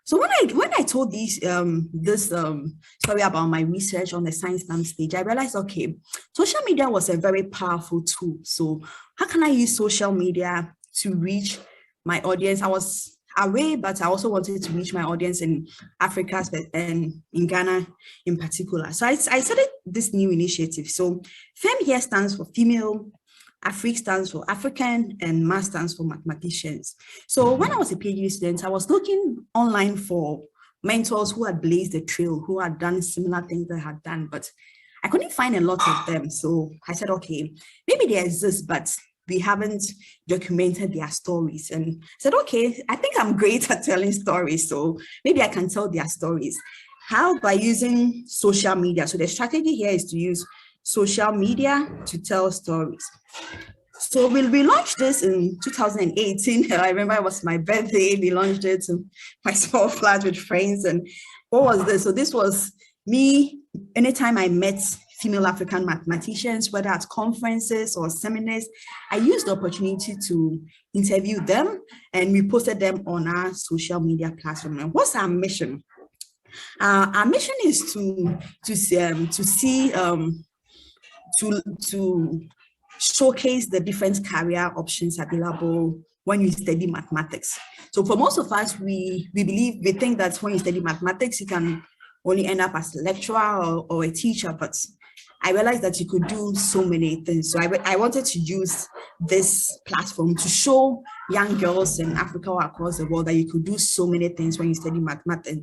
So when I told this story about my research on the science slam stage, I realized, okay, social media was a very powerful tool. So how can I use social media to reach my audience? I was away, but I also wanted to reach my audience in Africa and in Ghana in particular. So I started this new initiative. So FEM here stands for Female, Afrique stands for African, and Math stands for Mathematicians. So when I was a PhD student, I was looking online for mentors who had blazed the trail, who had done similar things that I had done, but I couldn't find a lot of them. So I said, okay, maybe they exist, but we haven't documented their stories. And I said, okay, I think I'm great at telling stories, so maybe I can tell their stories. How? By using social media. So the strategy here is to use social media to tell stories. So we launched this in 2018. I remember it was my birthday. We launched it in my small flat with friends. And what was this? So this was me, anytime I met female African mathematicians, whether at conferences or seminars, I used the opportunity to interview them, and we posted them on our social media platform. And what's our mission? Our mission is to showcase the different career options available when you study mathematics. So for most of us, we think that when you study mathematics, you can only end up as a lecturer or a teacher, but I realized that you could do so many things. So I wanted to use this platform to show young girls in Africa or across the world that you could do so many things when you study mathematics.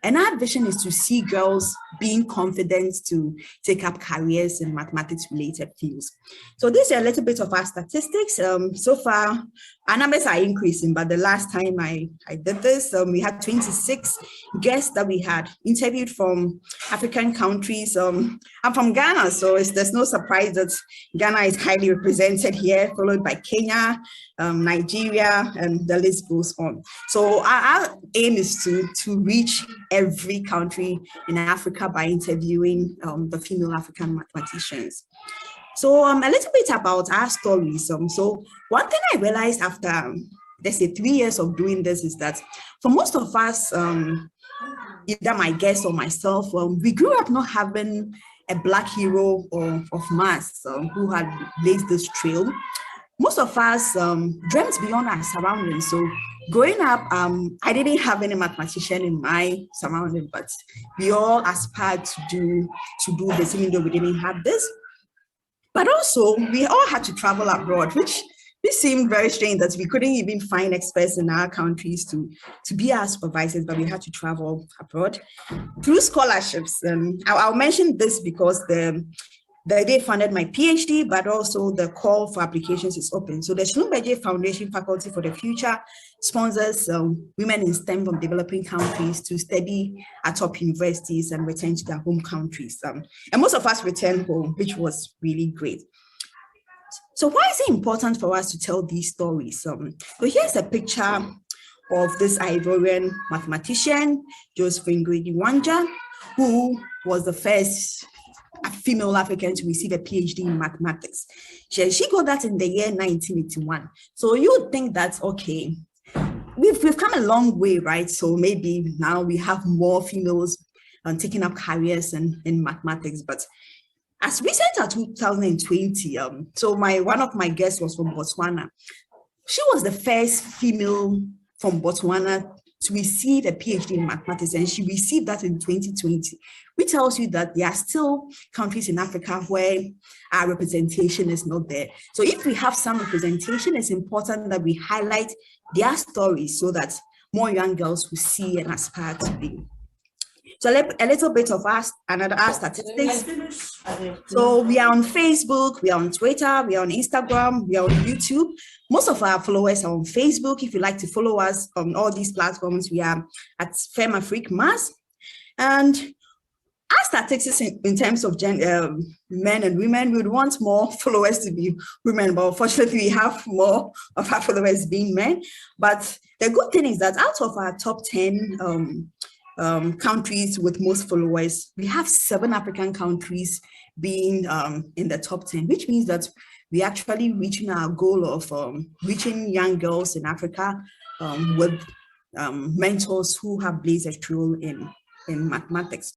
And our vision is to see girls being confident to take up careers in mathematics-related fields. So this is a little bit of our statistics. So far, our numbers are increasing, but the last time I did this, we had 26 guests that we had interviewed from African countries. I'm from Ghana, so there's no surprise that Ghana is highly represented here, followed by Kenya, Nigeria, and the list goes on. So our aim is to reach every country in Africa by interviewing the female African mathematicians. So a little bit about our stories. So one thing I realized after, let's say, 3 years of doing this is that for most of us, either my guests or myself, we grew up not having a Black hero of maths who had blazed this trail. Most of us dreamt beyond our surroundings. So growing up, I didn't have any mathematician in my surrounding, but we all aspired to do this, even though we didn't have this. But also, we all had to travel abroad, which seemed very strange that we couldn't even find experts in our countries to be our supervisors, but we had to travel abroad through scholarships. I'll mention this because they funded my PhD, but also the call for applications is open. So the Schlumberger Foundation Faculty for the Future sponsors women in STEM from developing countries to study at top universities and return to their home countries. And most of us returned home, which was really great. So why is it important for us to tell these stories? So here's a picture of this Ivorian mathematician, Josephine Gwigi-Wanja, who was the first female African to receive a PhD in mathematics. She got that in the year 1981. So you would think that, okay, we've come a long way, right? So maybe now we have more females taking up careers in mathematics. But as recent as 2020, so one of my guests was from Botswana. She was the first female from Botswana to receive a PhD in mathematics, and she received that in 2020, which tells you that there are still countries in Africa where our representation is not there. So if we have some representation, it's important that we highlight their stories so that more young girls will see and aspire to be. So a little bit of our statistics. So we are on Facebook, we are on Twitter, we are on Instagram, we are on YouTube. Most of our followers are on Facebook. If you'd like to follow us on all these platforms, we are at Femafricmaths. And our statistics in terms of men and women, we would want more followers to be women, but unfortunately we have more of our followers being men. But the good thing is that out of our top 10 countries with most followers, we have 7 African countries being in the top 10, which means that we're actually reaching our goal of reaching young girls in Africa with mentors who have blazed a trail in mathematics.